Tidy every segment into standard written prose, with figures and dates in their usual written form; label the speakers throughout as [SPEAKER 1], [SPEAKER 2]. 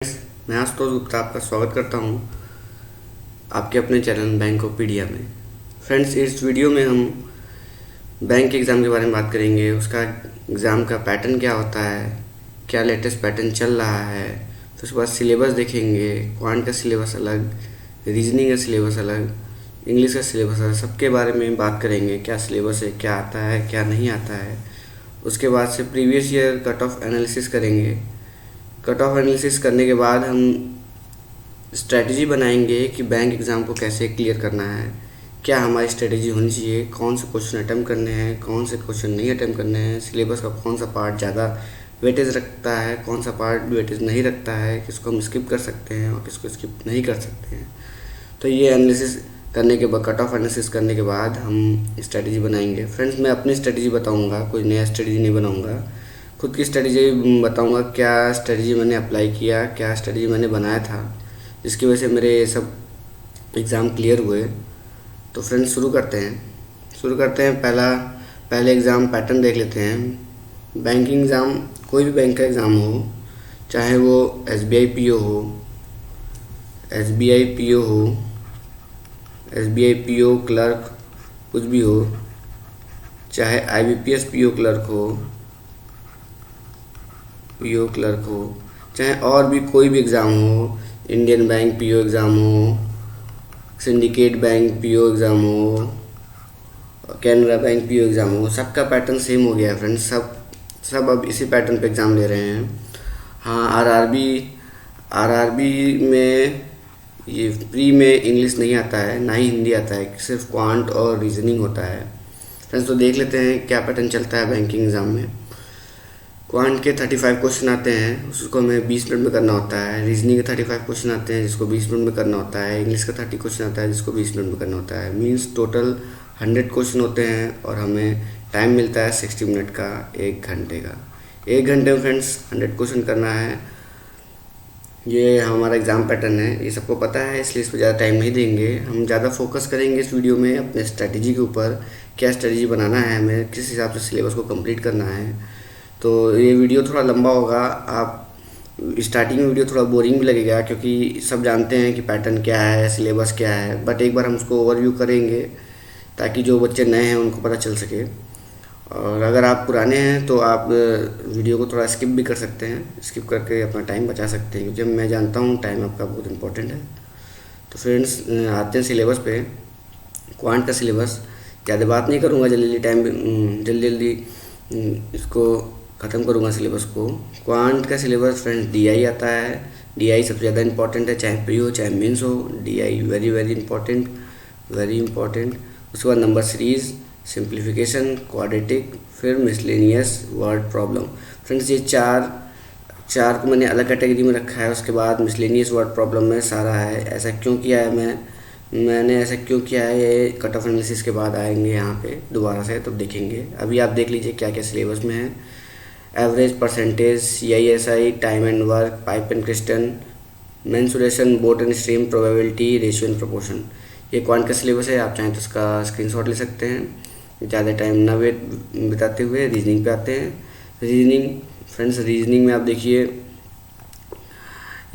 [SPEAKER 1] मैं आशुतोष गुप्ता आपका स्वागत करता हूं आपके अपने चैनल बैंकोपीडिया में। फ्रेंड्स, इस वीडियो में हम बैंक एग्ज़ाम के बारे में बात करेंगे। उसका एग्ज़ाम का पैटर्न क्या होता है, क्या लेटेस्ट पैटर्न चल रहा है। फिर उसके बाद सिलेबस देखेंगे। क्वांट का सिलेबस अलग, रीजनिंग का सिलेबस अलग, इंग्लिश का सिलेबस अलग, सबके बारे में बात करेंगे। क्या सिलेबस है, क्या आता है, क्या नहीं आता है। उसके बाद से previous year cut off analysis करेंगे। कट ऑफ एनालिसिस करने के बाद हम स्ट्रेटजी बनाएंगे कि बैंक एग्ज़ाम को कैसे क्लियर करना है, क्या हमारी स्ट्रेटजी होनी चाहिए, कौन से क्वेश्चन अटैम्प्ट करने हैं, कौन से क्वेश्चन नहीं अटैम्प्ट करने हैं, सिलेबस का कौन सा पार्ट ज़्यादा वेटेज रखता है, कौन सा पार्ट वेटेज नहीं रखता है, किसको हम स्किप कर सकते हैं और किसको स्किप नहीं कर सकते हैं। तो ये एनालिसिस करने के बाद, कट ऑफ एनालिसिस करने के बाद हम स्ट्रेटजी बनाएंगे। फ्रेंड्स, मैं अपनी स्ट्रेटजी बताऊँगा, कोई नया स्ट्रेटजी नहीं बनाऊँगा। खुद की स्ट्रेटजी बताऊंगा, क्या स्ट्रेटजी मैंने अप्लाई किया, क्या स्ट्रेटजी मैंने बनाया था, जिसकी वजह से मेरे ये सब एग्ज़ाम क्लियर हुए। तो फ्रेंड्स, शुरू करते हैं। पहले एग्ज़ाम पैटर्न देख लेते हैं। बैंकिंग एग्ज़ाम, कोई भी बैंक का एग्ज़ाम हो, चाहे वो एसबीआई पीओ हो, एसबीआई पीओ क्लर्क कुछ भी हो, चाहे आईबीपीएस पीओ क्लर्क हो, चाहे और भी कोई भी एग्ज़ाम हो, इंडियन बैंक पीओ एग्ज़ाम हो, सिंडिकेट बैंक पीओ एग्ज़ाम हो, कैनरा बैंक पीओ एग्ज़ाम हो, सबका पैटर्न सेम हो गया है फ्रेंड्स। सब अब इसी पैटर्न पे एग्ज़ाम ले रहे हैं। हाँ, आरआरबी में ये प्री में इंग्लिश नहीं आता है, ना ही हिंदी आता है, सिर्फ क्वांट और रीजनिंग होता है। फ्रेंड्स, तो देख लेते हैं क्या पैटर्न चलता है बैंकिंग एग्ज़ाम में। क्वांट के 35 क्वेश्चन आते हैं, उसको हमें 20 मिनट में करना होता है। रीजनिंग के 35 क्वेश्चन आते हैं, जिसको 20 मिनट में करना होता है। इंग्लिश का 30 क्वेश्चन आता है, जिसको 20 मिनट में करना होता है। मींस टोटल 100 क्वेश्चन होते हैं और हमें टाइम मिलता है 60 मिनट का, 1 घंटे का। 1 घंटे में फ्रेंड्स 100 क्वेश्चन करना है। ये हमारा एग्ज़ाम पैटर्न है, ये सबको पता है, इसलिए इस पर ज़्यादा टाइम नहीं देंगे। हम ज़्यादा फोकस करेंगे इस वीडियो में अपने स्ट्रैटेजी के ऊपर, क्या स्ट्रैटेजी बनाना है हमें, किस हिसाब से सिलेबस को कंप्लीट करना है। तो ये वीडियो थोड़ा लंबा होगा। आप स्टार्टिंग में वीडियो थोड़ा बोरिंग भी लगेगा, क्योंकि सब जानते हैं कि पैटर्न क्या है, सिलेबस क्या है, बट एक बार हम उसको ओवरव्यू करेंगे ताकि जो बच्चे नए हैं उनको पता चल सके। और अगर आप पुराने हैं तो आप वीडियो को थोड़ा स्किप भी कर सकते हैं, स्किप करके अपना टाइम बचा सकते हैं, क्योंकि मैं जानता हूँ टाइम आपका बहुत इंपॉर्टेंट है। तो फ्रेंड्स, आते हैं सिलेबस पे। क्वांट का सिलेबस, ज़्यादा बात नहीं करूँगा, जल्दी इसको ख़त्म करूँगा सिलेबस को। क्वांट का सिलेबस फ्रेंड्स डीआई आता है। डीआई सबसे ज़्यादा इंपॉर्टेंट है, चाहे प्री हो चाहे मेंस हो, डीआई वेरी वेरी इंपॉर्टेंट। उसके बाद नंबर सीरीज़, सिंप्लीफिकेशन, क्वाड्रेटिक, फिर मिसलेनियस वर्ड प्रॉब्लम। फ्रेंड्स, ये चार को मैंने अलग कैटेगरी में रखा है। उसके बाद मिसलेनियस वर्ड प्रॉब्लम में सारा है। ऐसा क्यों किया है, मैंने ऐसा क्यों किया है, ये कट ऑफ एनालिसिस के बाद आएंगे यहाँ पे दोबारा से, तब देखेंगे। अभी आप देख लीजिए क्या क्या सिलेबस में है। Average, percentage, CISI, time and work, pipe and क्रिस्टन, mensuration, boat and stream, probability, ratio and proportion. ये क्वांट का सिलेबस है। आप चाहें तो इसका स्क्रीनशॉट ले सकते हैं। ज़्यादा टाइम ना बिताते हुए रीजनिंग पे आते हैं। रीजनिंग में आप देखिए,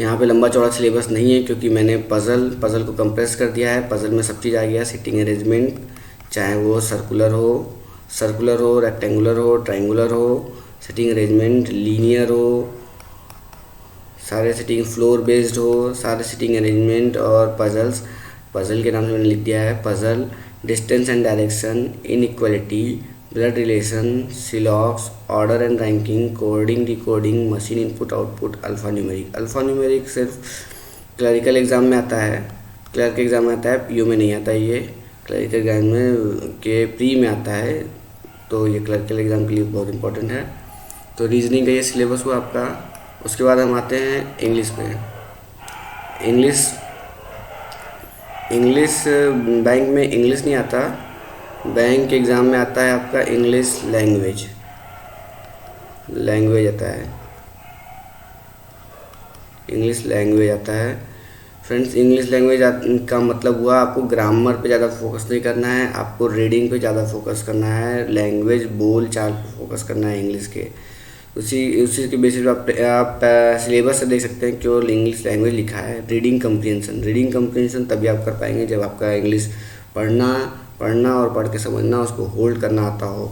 [SPEAKER 1] यहाँ पे लंबा चौड़ा सिलेबस नहीं है, क्योंकि मैंने पज़ल को कंप्रेस कर दिया है। पज़ल में सब चीज़ आ गया। सिटिंग अरेंजमेंट, चाहे वो सर्कुलर हो, रेक्टेंगुलर हो, ट्रायंगुलर हो, सिटिंग अरेंजमेंट लीनियर हो, सारे सिटिंग फ्लोर बेस्ड हो, सारे सिटिंग अरेंजमेंट और पज़ल के नाम से मैंने लिख दिया है। Puzzle, distance and direction, inequality, blood relation, syllogism, order and ranking, coding, decoding, machine input output, alpha numeric सिर्फ क्लरिकल एग्ज़ाम में आता है, क्लर्क एग्ज़ाम में आता है, पीओ में नहीं आता है। ये क्लरिकल एग्ज़ाम में के प्री में आता है, तो ये क्लरिकल एग्ज़ाम के लिए बहुत इंपॉर्टेंट है। तो रीजनिंग का ये सिलेबस हुआ आपका। उसके बाद हम आते हैं इंग्लिश पे। इंग्लिश बैंक में इंग्लिश नहीं आता, बैंक के एग्ज़ाम में आता है आपका इंग्लिश लैंग्वेज आता है। इंग्लिश लैंग्वेज आता है। फ्रेंड्स, इंग्लिश लैंग्वेज का मतलब हुआ आपको ग्रामर पे ज़्यादा फोकस नहीं करना है, आपको रीडिंग पे ज़्यादा फोकस करना है, लैंग्वेज बोल चाल पे फोकस करना है इंग्लिश के। उसी उसी के बेसिस पे आप सिलेबस से देख सकते हैं केवल इंग्लिश लैंग्वेज लिखा है। रीडिंग कम्प्रीहेंशन तभी आप कर पाएंगे जब आपका इंग्लिश पढ़ना पढ़ना और पढ़ के समझना, उसको होल्ड करना आता हो।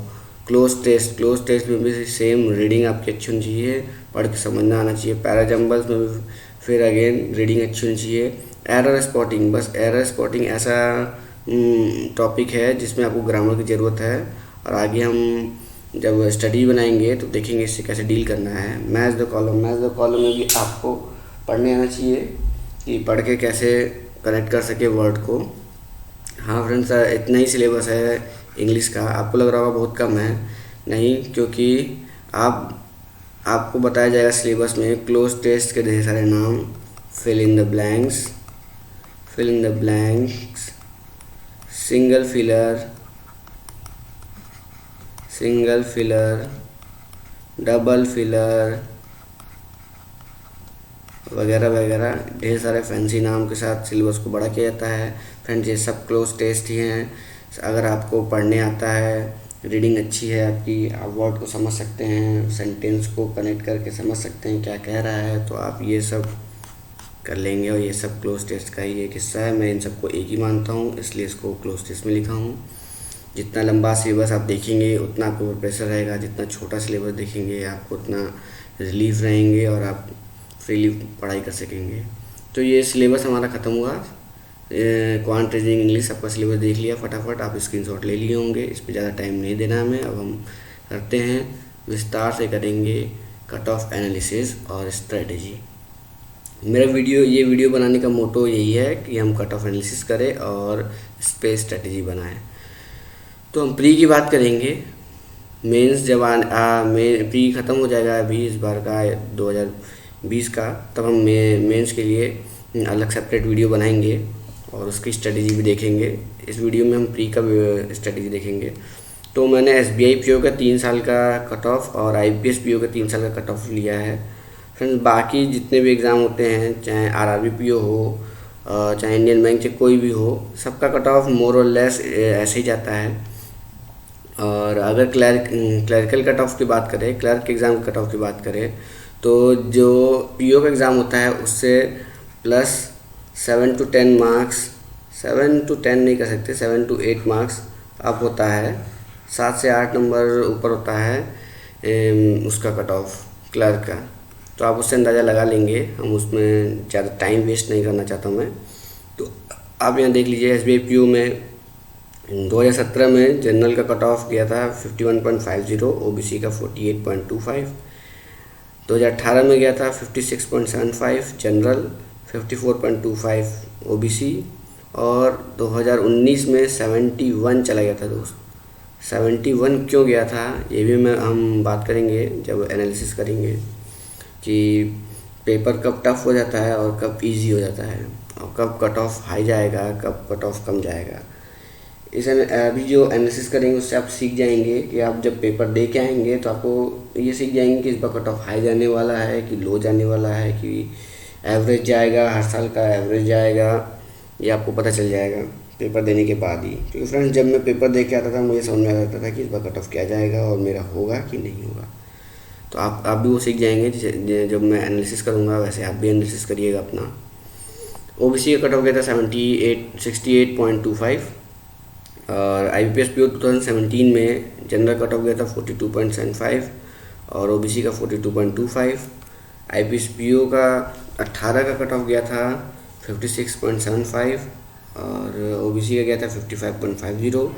[SPEAKER 1] क्लोज टेस्ट में भी सेम रीडिंग आपकी अच्छी होनी चाहिए, पढ़ के समझना आना चाहिए। पैराजम्बल्स में भी फिर अगेन रीडिंग अच्छी होनी चाहिए। एरर स्पॉटिंग, बस एरर स्पॉटिंग ऐसा टॉपिक है जिसमें आपको ग्रामर की ज़रूरत है, और आगे हम जब स्टडी बनाएंगे तो देखेंगे इससे कैसे डील करना है। मैच द कॉलम में भी आपको पढ़ने आना चाहिए कि पढ़ के कैसे कनेक्ट कर सके वर्ड को। हाँ फ्रेंड्स, इतना ही सिलेबस है इंग्लिश का। आपको लग रहा होगा बहुत कम है, नहीं, क्योंकि आपको बताया जाएगा सिलेबस में क्लोज टेस्ट के ढेर सारे नाम, fill in the blanks, single filler, double filler वगैरह वगैरह, ढेर सारे फैंसी नाम के साथ सिलेबस को बड़ा किया जाता है। फ्रेंड्स, ये सब क्लोज टेस्ट ही हैं। अगर आपको पढ़ने आता है, रीडिंग अच्छी है आपकी, आप वर्ड को समझ सकते हैं, सेंटेंस को कनेक्ट करके समझ सकते हैं क्या कह रहा है, तो आप ये सब कर लेंगे। और ये सब क्लोज टेस्ट का ही एक हिस्सा है। मैं इन सबको एक ही मानता हूँ, इसलिए इसको क्लोज टेस्ट में लिखा हूँ। जितना लंबा सिलेबस आप देखेंगे उतना आपको प्रेशर रहेगा, जितना छोटा सिलेबस देखेंगे आपको उतना रिलीफ रहेंगे और आप फ्रीली पढ़ाई कर सकेंगे। तो ये सिलेबस हमारा ख़त्म हुआ। क्वांट रीजनिंग इंग्लिश आपका सिलेबस देख लिया फटाफट, आप स्क्रीनशॉट ले लिए होंगे। इस पर ज़्यादा टाइम नहीं देना हमें। अब हम करते हैं, विस्तार से करेंगे कट ऑफ एनालिसिस और स्ट्रेटजी। ये वीडियो बनाने का मोटो यही है कि हम कट ऑफ एनालिसिस करें और इस पर स्ट्रेटजी बनाएं। तो हम प्री की बात करेंगे। मेंस जब प्री ख़त्म हो जाएगा अभी इस बार का 2020 का, तब हम मेंस के लिए अलग सेपरेट वीडियो बनाएंगे और उसकी स्ट्रेटजी भी देखेंगे। इस वीडियो में हम प्री का स्ट्रेटजी देखेंगे। तो मैंने SBI PO का 3 साल का कट ऑफ और IPS PO का 3 साल का कट ऑफ लिया है। फ्रेंड्स, बाकी जितने भी एग्ज़ाम होते हैं, चाहे RRB PO हो, चाहे इंडियन बैंक, चाहे कोई भी हो, सबका कट ऑफ मोर और लेस ऐसे ही जाता है। और अगर क्लर्कल कट ऑफ की बात करें, क्लर्क एग्ज़ाम के कट ऑफ की बात करें, तो जो PO का एग्ज़ाम होता है उससे प्लस 7 to 10 मार्क्स, 7 to 10 नहीं कर सकते, 7 to 8 मार्क्स अप होता है। 7 से 8 नंबर ऊपर होता है उसका कट ऑफ क्लर्क का। तो आप उससे अंदाज़ा लगा लेंगे। हम उसमें ज़्यादा टाइम वेस्ट नहीं करना चाहता मैं। तो आप यहाँ देख लीजिए, SBI PO में 2017 में जनरल का कट ऑफ गया था 51.50, OBC का 48.25। 2018 में गया था 56.75 जनरल, 54.25 OBC, और 2019 में 71 चला गया था दोस्त। 71 क्यों गया था ये भी हम बात करेंगे जब एनालिसिस करेंगे कि पेपर कब टफ हो जाता है और कब इजी हो जाता है, और कब कट ऑफ हाई जाएगा, कब कट ऑफ कम जाएगा। अभी जो एनालिसिस करेंगे उससे आप सीख जाएंगे कि आप जब पेपर दे के आएंगे तो आपको ये सीख जाएंगे कि इस बार कट ऑफ हाई जाने वाला है कि लो जाने वाला है, कि एवरेज जाएगा, हर साल का एवरेज जाएगा, ये आपको पता चल जाएगा पेपर देने के बाद ही। क्योंकि फ्रेंड्स, जब मैं पेपर दे के आता था मुझे समझ में आता था कि इस बार कट ऑफ क्या जाएगा और मेरा होगा कि नहीं होगा। तो आप भी वो सीख जाएंगे। जब मैं एनालिसिस करूँगा वैसे आप भी एनालिसिस करिएगा अपना। OBC का कट ऑफ गया था 68.25, और IPS PO 2017 में जनरल कट ऑफ गया था 42.75 और OBC का 42.25। IPS PO का 18 का कट ऑफ गया था 56.75 और OBC का गया था 55.50।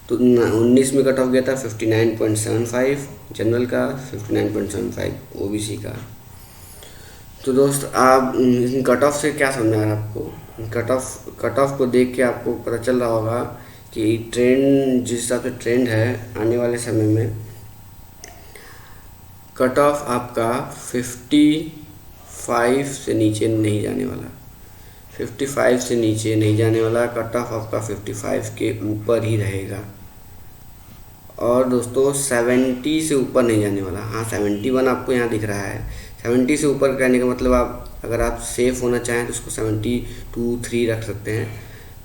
[SPEAKER 1] तो 19 में कट ऑफ गया था 59.75 जनरल का, 59.75 OBC का। तो दोस्त, आप कट ऑफ से क्या समझ आ रहा है आपको? कट ऑफ को देख के आपको पता चल रहा होगा कि ट्रेंड, जिस हिसाब से ट्रेंड है आने वाले समय में, कट ऑफ आपका 55 से नीचे नहीं जाने वाला। 55 से नीचे नहीं जाने वाला, कट ऑफ आपका 55 के ऊपर ही रहेगा। और दोस्तों 70 से ऊपर नहीं जाने वाला। हाँ, 71 आपको यहाँ दिख रहा है। 70 से ऊपर कहने का मतलब अगर आप सेफ होना चाहें तो उसको 72-3 रख सकते हैं।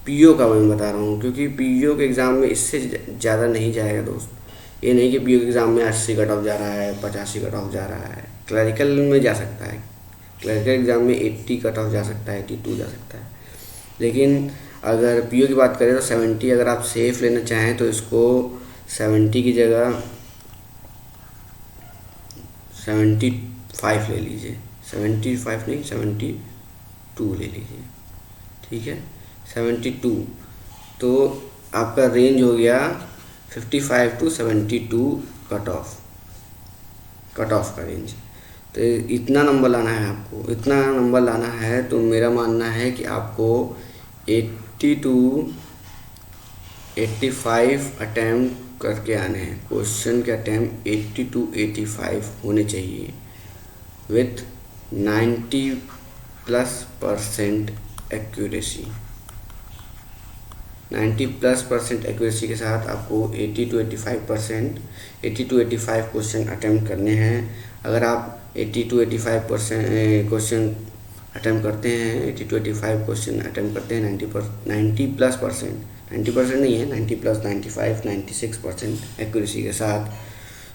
[SPEAKER 1] PO का मैं बता रहा हूँ, क्योंकि PO के एग्ज़ाम में इससे ज़्यादा नहीं जाएगा दोस्त। ये नहीं कि पीओ के एग्ज़ाम में 80 कट ऑफ जा रहा है, 85 कट ऑफ जा रहा है। क्लरिकल में जा सकता है, क्लरिकल एग्ज़ाम में 80 कट ऑफ जा सकता है, 82 जा सकता है। लेकिन अगर पीओ की बात करें तो 70 अगर आप सेफ लेना चाहें तो इसको 70 की जगह 75 ले लीजिए, 75 नहीं 72 ले लीजिए, ठीक है 72। तो आपका रेंज हो गया 55 to 72 कट ऑफ का रेंज। तो इतना नंबर लाना है आपको, इतना नंबर लाना है तो मेरा मानना है कि आपको 80 to 85 अटैम्प्ट करके आने हैं। क्वेश्चन के अटैम्प्ट 80 to 85 होने चाहिए विथ 90+% एक्यूरेसी। 90+% एक्यूरेसी के साथ आपको 80 to 85 क्वेश्चन अटैम्प्ट करने हैं। अगर आप 80 to 85% क्वेश्चन अटैम्प्ट करते हैं, 80 to 85 क्वेश्चन अटैम्प्ट करते हैं 90% नहीं है, 90+, 95, 96% एक्यूरेसी के साथ,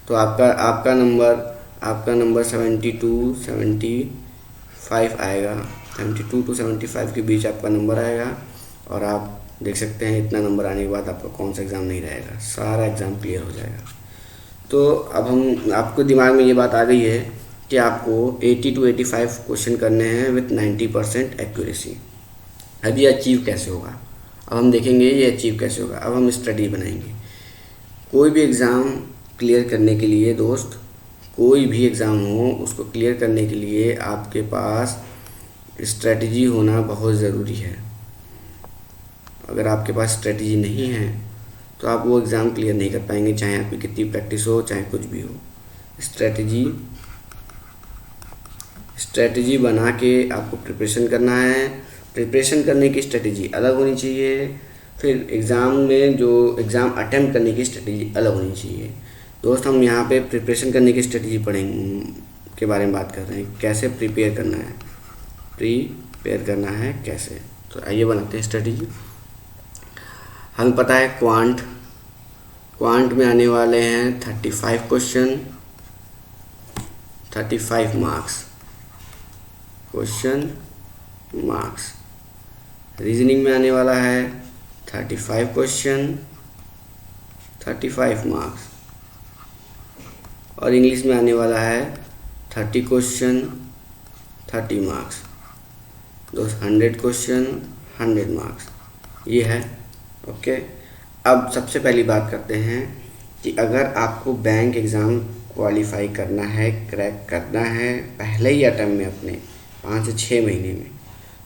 [SPEAKER 1] तो आपका नंबर 72-75 आएगा। 72 to 75 के बीच आपका नंबर आएगा और आप देख सकते हैं इतना नंबर आने के बाद आपका कौन सा एग्ज़ाम नहीं रहेगा, सारा एग्ज़ाम क्लियर हो जाएगा। तो अब आपको दिमाग में ये बात आ गई है कि आपको 80 to 85 क्वेश्चन करने हैं विथ 90% एक्यूरेसी। अब ये अचीव कैसे होगा, अब हम देखेंगे ये अचीव कैसे होगा। अब हम स्ट्रेटजी बनाएंगे। कोई भी एग्ज़ाम क्लियर करने के लिए दोस्त, कोई भी एग्ज़ाम हो उसको क्लियर करने के लिए आपके पास स्ट्रेटजी होना बहुत ज़रूरी है। अगर आपके पास स्ट्रेटजी नहीं है तो आप वो एग्ज़ाम क्लियर नहीं कर पाएंगे, चाहे आपकी कितनी प्रैक्टिस हो, चाहे कुछ भी हो। स्ट्रेटजी बना के आपको प्रिपरेशन करना है। प्रिपरेशन करने की स्ट्रेटजी अलग होनी चाहिए, फिर एग्ज़ाम में जो एग्ज़ाम अटेम्प्ट करने की स्ट्रेटजी अलग होनी चाहिए। दोस्त हम यहाँ पे प्रिपरेशन करने की स्ट्रेटजी पढ़ेंगे के बारे में बात कर रहे हैं, कैसे प्रिपेयर करना है कैसे। तो आइए बनाते हैं स्ट्रेटजी। हमें पता है क्वांट में आने वाले हैं 35 क्वेश्चन, 35 मार्क्स। रीजनिंग में आने वाला है 35 क्वेश्चन, 35 मार्क्स। और इंग्लिश में आने वाला है 30 क्वेश्चन, 30 मार्क्स। 100 question, 100 marks. ये है ओके। अब सबसे पहली बात करते हैं कि अगर आपको बैंक एग्ज़ाम क्वालिफाई करना है, क्रैक करना है पहले ही अटेम्प्ट में अपने 5 से 6 महीने में,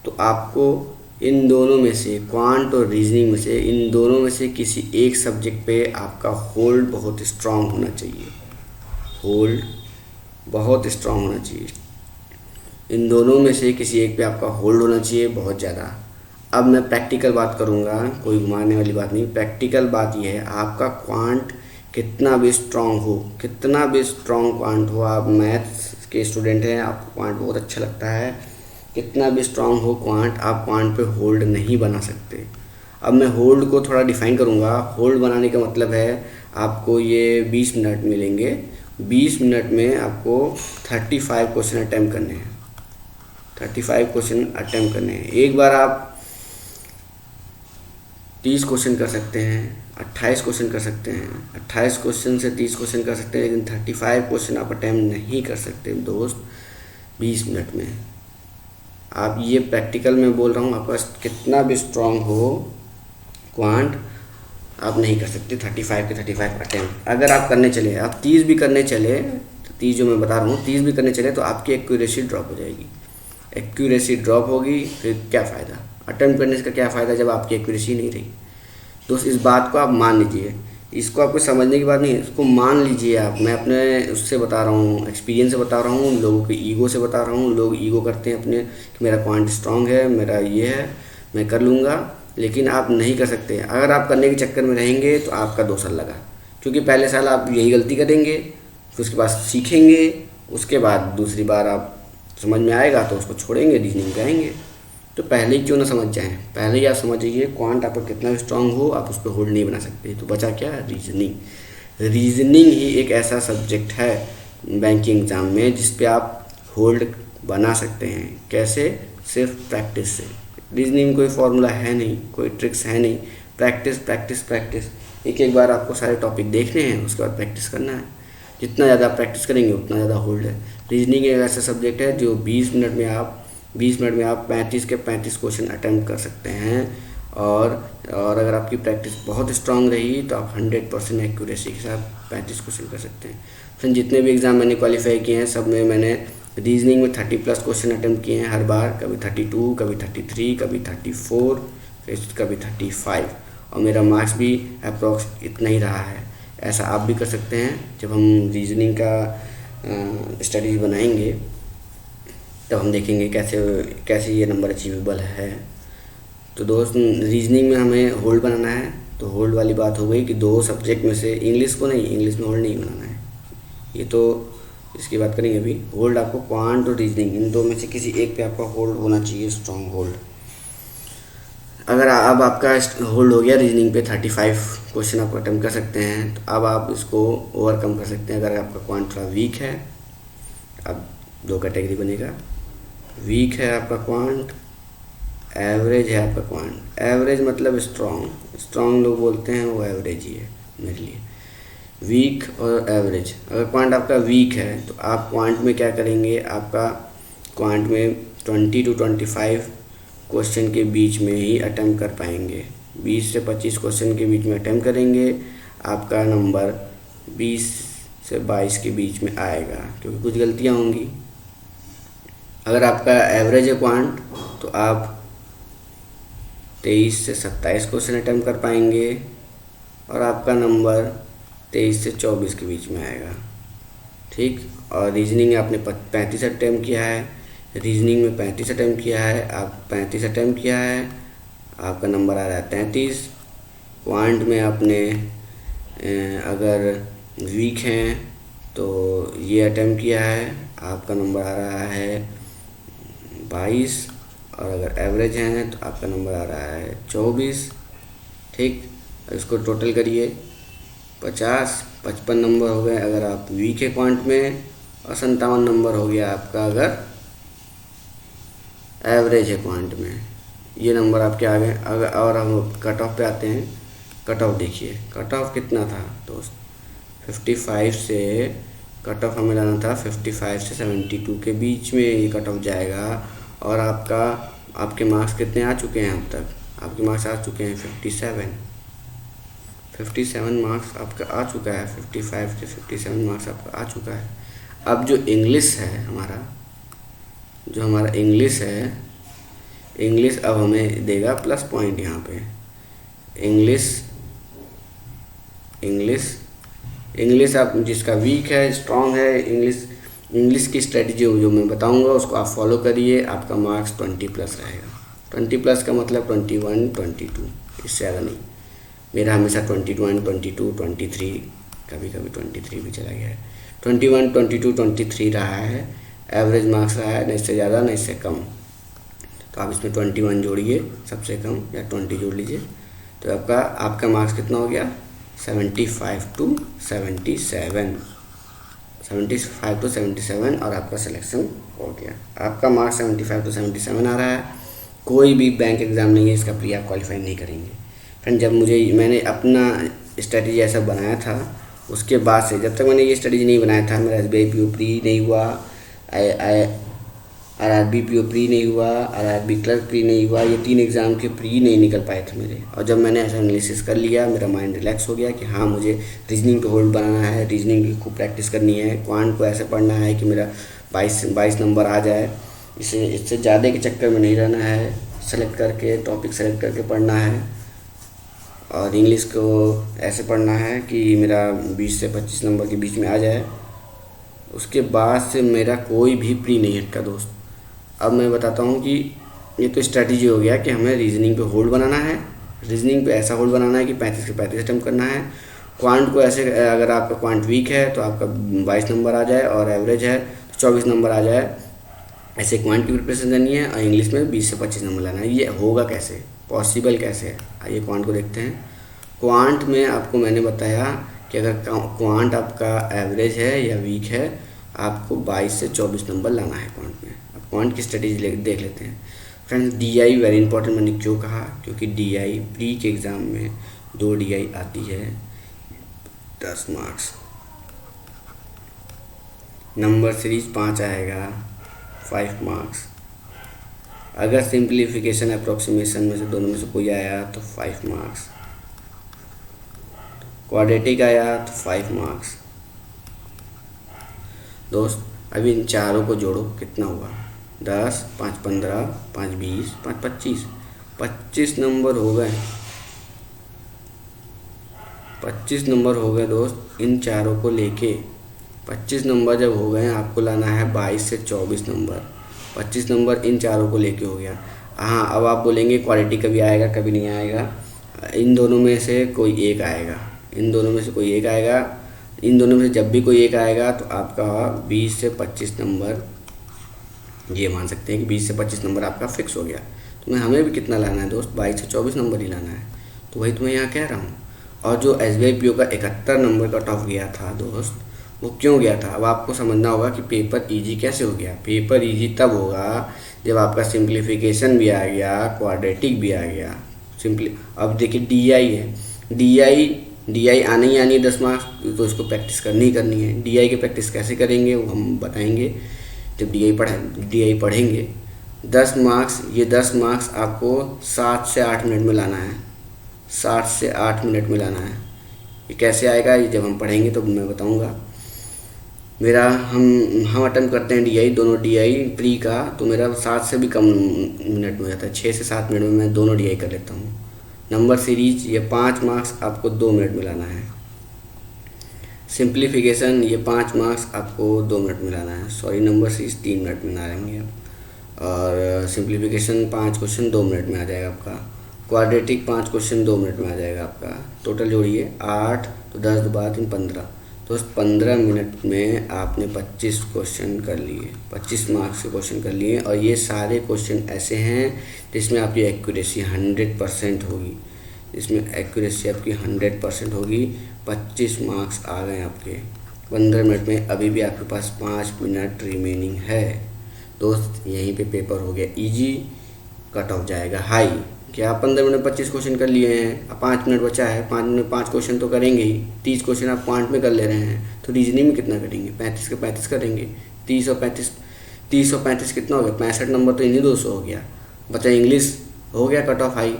[SPEAKER 1] तो आपको इन दोनों में से, क्वांट और रीजनिंग में से, इन दोनों में से किसी एक सब्जेक्ट पे आपका होल्ड बहुत स्ट्रांग होना चाहिए। इन दोनों में से किसी एक पे आपका होल्ड होना चाहिए बहुत ज़्यादा। अब मैं प्रैक्टिकल बात करूँगा, कोई घुमाने वाली बात नहीं। प्रैक्टिकल बात यह है, आपका क्वांट कितना भी स्ट्रांग क्वांट हो, आप मैथ्स के स्टूडेंट हैं, आपको क्वांट बहुत अच्छा लगता है, कितना भी स्ट्रांग हो क्वांट, आप क्वांट पे होल्ड नहीं बना सकते। अब मैं होल्ड को थोड़ा डिफाइन करूँगा। होल्ड बनाने का मतलब है आपको ये 20 मिनट मिलेंगे, 20 मिनट में आपको 35 क्वेश्चन अटैम्प्ट करने हैं। 35 क्वेश्चन अटैम्प्ट करने हैं। एक बार आप 30 क्वेश्चन कर सकते हैं, 28 क्वेश्चन कर सकते हैं, 28 क्वेश्चन से 30 क्वेश्चन कर सकते हैं, लेकिन 35 क्वेश्चन आप अटैम्प्ट नहीं कर सकते दोस्त 20 मिनट में। आप ये प्रैक्टिकल में बोल रहा हूँ, आपका कितना भी स्ट्रांग हो क्वांट, आप नहीं कर सकते 35 के 35 अटैम्प्ट। अगर आप करने चले, आप 30 भी करने चले, तो 30 जो मैं बता रहा हूँ 30 भी करने चले, तो आपकी एक्यूरेसी ड्रॉप हो जाएगी। एक्यूरेसी ड्रॉप होगी, फिर क्या फ़ायदा अटेम्प्ट करने का, क्या फ़ायदा जब आपकी एक्यूरेसी नहीं रही। दोस्त इस बात को आप मान लीजिए, इसको आपको समझने की बात नहीं है, इसको मान लीजिए आप। मैं अपने उससे बता रहा हूँ, एक्सपीरियंस से बता रहा हूँ, लोगों के ईगो से बता रहा हूँ। लोग ईगो करते हैं अपने कि मेरा क्वांट स्ट्रांग है, मेरा ये है, मैं कर लूँगा, लेकिन आप नहीं कर सकते। अगर आप करने के चक्कर में रहेंगे तो आपका 2 साल लगा, क्योंकि पहले साल आप यही गलती करेंगे, फिर उसके बाद सीखेंगे, उसके बाद दूसरी बार आप समझ में आएगा तो उसको छोड़ेंगे, रीजनिंग पे आएंगे। तो पहले ही क्यों ना समझ जाएं, पहले ही आप समझिए क्वांट आपका कितना भी स्ट्रांग हो, आप उस पर होल्ड नहीं बना सकते। तो बचा क्या, रीजनिंग। रीजनिंग ही एक ऐसा सब्जेक्ट है बैंकिंग एग्ज़ाम में जिस पे आप होल्ड बना सकते हैं। कैसे? सिर्फ प्रैक्टिस से। रीजनिंग कोई फॉर्मूला है नहीं, कोई ट्रिक्स है नहीं, प्रैक्टिस प्रैक्टिस प्रैक्टिस। एक एक बार आपको सारे टॉपिक देखने हैं, उसके बाद प्रैक्टिस करना है। जितना ज़्यादा प्रैक्टिस करेंगे उतना ज़्यादा होल्ड है। रीजनिंग एक ऐसा सब्जेक्ट है जो 20 मिनट में आप 35 के 35 क्वेश्चन अटैम्प्ट कर सकते हैं। और अगर आपकी प्रैक्टिस बहुत स्ट्रांग रही तो आप 100% एक्यूरेसी के साथ 35 क्वेश्चन कर सकते हैं। फिर जितने भी एग्ज़ाम मैंने क्वालिफाई किए हैं सब में मैंने रीजनिंग में 30+ क्वेश्चन अटैम्प्ट किए हैं हर बार। कभी 32, कभी 33, कभी 34, कभी 35, और मेरा मार्क्स भी अप्रॉक्स इतना ही रहा है। ऐसा आप भी कर सकते हैं। जब हम रीजनिंग का स्टडीज बनाएंगे तब हम देखेंगे कैसे कैसे ये नंबर अचीवेबल है। तो दोस्त, रीजनिंग में हमें होल्ड बनाना है। तो होल्ड वाली बात हो गई कि 2 सब्जेक्ट में से इंग्लिश में होल्ड नहीं बनाना है। ये तो इसकी बात करेंगे अभी। होल्ड आपको क्वांट और रीजनिंग, इन 2 में से किसी एक पे आपका होल्ड होना चाहिए, स्ट्रॉन्ग होल्ड। अगर अब आपका होल्ड हो गया रीजनिंग पे, 35 क्वेश्चन आप अटेम्प्ट कर सकते हैं, तो अब आप इसको ओवरकम कर सकते हैं। अगर आपका क्वांट थोड़ा वीक है, अब 2 कैटेगरी बनेगा। वीक है आपका क्वांट, एवरेज है आपका क्वांट। एवरेज मतलब स्ट्रॉन्ग लोग बोलते हैं वो एवरेज ही है मेरे लिए। वीक और एवरेज। अगर क्वांट आपका वीक है तो आप क्वांट में क्या करेंगे, आपका क्वांट में 20 to 25 क्वेश्चन के बीच में ही अटेम्प्ट कर पाएंगे। 20 से 25 क्वेश्चन के बीच में अटेम्प्ट करेंगे, आपका नंबर 20 से 22 के बीच में आएगा, क्योंकि कुछ गलतियाँ होंगी। अगर आपका एवरेज है क्वांट तो आप 23 से 27 क्वेश्चन अटेम्प्ट कर पाएंगे और आपका नंबर 23 से 24 के बीच में आएगा। ठीक। और रीजनिंग आपने 35 अटेम्प्ट किया है, रीजनिंग में 35 अटेम्प्ट किया है, आप 35 अटेम्प्ट किया है, आपका नंबर आ रहा है 33। क्वांट में आपने अगर वीक हैं तो ये अटेम्प्ट किया है, आपका नंबर आ रहा है 22, और अगर एवरेज हैं तो आपका नंबर आ रहा है 24। ठीक। इसको टोटल करिए, 55 नंबर हो गए अगर आप वीक है क्वांट में, और 57 नंबर हो गया आपका अगर एवरेज है क्वांट में। ये नंबर आपके आ गए। अगर और हम कट ऑफ पे आते हैं। कट ऑफ देखिए, कट ऑफ कितना था दोस्त, 55 से कट ऑफ हमें लाना था 55 से 72 के बीच में ये कट ऑफ जाएगा। और आपके मार्क्स कितने आ चुके हैं अब तक? आपके मार्क्स आ चुके हैं 57 मार्क्स आपका आ चुका है। 55 से 57 मार्क्स आपका आ चुका है। अब जो इंग्लिश है हमारा इंग्लिश है, इंग्लिश अब हमें देगा प्लस पॉइंट यहाँ पे। इंग्लिश आप जिसका वीक है, स्ट्रॉन्ग है, इंग्लिश की स्ट्रेटजी जो मैं बताऊंगा उसको आप फॉलो करिए, आपका मार्क्स 20+ रहेगा। 20+ का मतलब 21, 22, इससे ज़्यादा नहीं। मेरा हमेशा 21, 22, 23, कभी कभी 23 भी चला गया है। 21, 22, 23 रहा है, एवरेज मार्क्स रहा है, न इससे ज़्यादा न इससे कम। तो आप इसमें 21 जोड़िए सबसे कम, या 20 जोड़ लीजिए, तो आपका मार्क्स कितना हो गया? 75 to 77, 75 to 77, और आपका सिलेक्शन हो गया। आपका मार्क्स 75 to 77 आ रहा है। कोई भी बैंक एग्ज़ाम नहीं है इसका प्री आप क्वालिफाई नहीं करेंगे। फ्रेंड, जब मैंने अपना स्ट्रेटजी ऐसा बनाया था, उसके बाद से जब तक मैंने ये स्ट्रेटजी नहीं बनाया था, मेरा SBI PO प्री नहीं हुआ, RRB PO प्री नहीं हुआ, RRB क्लर्क प्री नहीं हुआ, ये 3 एग्ज़ाम के प्री नहीं निकल पाए थे मेरे। और जब मैंने ऐसा एनालिसिस कर लिया, मेरा माइंड रिलैक्स हो गया कि हाँ, मुझे रीजनिंग पे होल्ड बनाना है, रीजनिंग की खूब प्रैक्टिस करनी है, क्वांट को ऐसे पढ़ना है कि मेरा 22 नंबर आ जाए। इससे ज़्यादा के चक्कर में नहीं रहना है, टॉपिक सेलेक्ट करके पढ़ना है। और इंग्लिश को ऐसे पढ़ना है कि मेरा 20 से 25 नंबर के बीच में आ जाए। उसके बाद से मेरा कोई भी प्री नहीं हटका दोस्त। अब मैं बताता हूँ कि ये तो स्ट्रैटेजी हो गया कि हमें रीजनिंग पे होल्ड बनाना है। रीजनिंग पे ऐसा होल्ड बनाना है कि 35 के 35 अटेम्प्ट करना है। क्वांट को ऐसे, अगर आपका क्वांट वीक है तो आपका 22 नंबर आ जाए, और एवरेज है तो 24 नंबर आ जाए। ऐसे क्वांट की प्रिपरेशन करनी है, और इंग्लिश में 20 से 25 नंबर लाना है। ये होगा कैसे, पॉसिबल कैसे है? आइए क्वांट को देखते हैं। क्वांट में आपको मैंने बताया कि कि अगर क्वांट आपका एवरेज है या वीक है, आपको 22 से 24 नंबर लाना है क्वांट में। अब क्वांट की स्ट्रेटेजी देख लेते हैं फ्रेंड्स। DI वेरी इंपॉर्टेंट, मैंने क्यों कहा, क्योंकि DI प्री के एग्ज़ाम में 2 DI आती है 10 मार्क्स। नंबर सीरीज 5 आएगा 5 मार्क्स। अगर सिंप्लीफिकेशन अप्रोक्सीमेशन में से दोनों में से कोई आया तो 5 मार्क्स। क्वाड्रेटिक आया तो 5 मार्क्स। दोस्त अभी इन चारों को जोड़ो, कितना हुआ, 10, 5 15, 5 20, 5 25, 25 नंबर हो गए। 25 नंबर हो गए दोस्त। इन चारों को लेके 25 नंबर जब हो गए, आपको लाना है 22 से 24 नंबर। 25 नंबर इन चारों को लेके हो गया। हाँ, अब आप बोलेंगे क्वालिटी कभी आएगा कभी नहीं आएगा। इन दोनों में से कोई एक आएगा, इन दोनों में से कोई एक आएगा। इन दोनों में से जब भी कोई एक आएगा तो आपका 20 से 25 नंबर, ये मान सकते हैं कि 20 से 25 नंबर आपका फिक्स हो गया। तो मैं हमें भी कितना लाना है दोस्त, 22 से 24 नंबर ही लाना है। तो वही तो मैं यहाँ कह रहा हूँ। और जो SBI PO का 71 नंबर कट ऑफ गया था दोस्त, वो क्यों गया था, अब आपको समझना होगा कि पेपर इजी कैसे हो गया। पेपर इजी तब होगा जब आपका सिंप्लीफिकेशन भी आ गया, क्वाड्रेटिक भी आ गया। अब देखिए DI है, DI आनी ही आनी है 10 मार्क्स, तो इसको प्रैक्टिस करनी ही करनी है। DI की प्रैक्टिस कैसे करेंगे वो हम बताएंगे जब DI पढ़ेंगे। 10 मार्क्स, ये 10 मार्क्स आपको 7 से 8 मिनट में लाना है। 7 से 8 मिनट में लाना है। ये कैसे आएगा, ये जब हम पढ़ेंगे तो मैं बताऊंगा। हम अटेम्प्ट करते हैं DI, दोनों DI प्री का, तो मेरा 7 से भी कम मिनट में हो जाता है। 6 से 7 मिनट में मैं दोनों DI कर लेता हूँ। नंबर सीरीज, ये 5 मार्क्स आपको 2 मिनट में लाना है। सिंप्लीफिकेशन, ये 5 मार्क्स आपको 2 मिनट में लाना है। सॉरी, नंबर सीरीज 3 मिनट में ला लेंगे आप। और सिंप्लीफिकेशन 5 क्वेश्चन 2 मिनट में आ जाएगा आपका। क्वाड्रेटिक 5 क्वेश्चन 2 मिनट में आ जाएगा आपका। टोटल जोड़िए 8, तो 10 2 3 15। तो 15 मिनट में आपने 25 क्वेश्चन कर लिए, 25 मार्क्स के क्वेश्चन कर लिए। और ये सारे क्वेश्चन ऐसे हैं जिसमें आपकी एक्यूरेसी 100% होगी, जिसमें एक्यूरेसी आपकी 100% होगी। 25 मार्क्स आ गए आपके 15 मिनट में। अभी भी आपके पास 5 मिनट रिमेनिंग है दोस्त। यहीं पे पेपर हो गया इजी, कट ऑफ जाएगा हाई। क्या आप 15 मिनट 25 क्वेश्चन कर लिए हैं, अब 5 मिनट बचा है, 5 मिनट 5 क्वेश्चन तो करेंगे ही। 30 क्वेश्चन आप क्वांट में कर ले रहे हैं, तो रीजनिंग में कितना करेंगे, 35 के 35 करेंगे। 30 और 35 कितना हो गया, 65 नंबर तो इन्हीं 200 हो गया। बचा इंग्लिश, हो गया कट ऑफ हाई।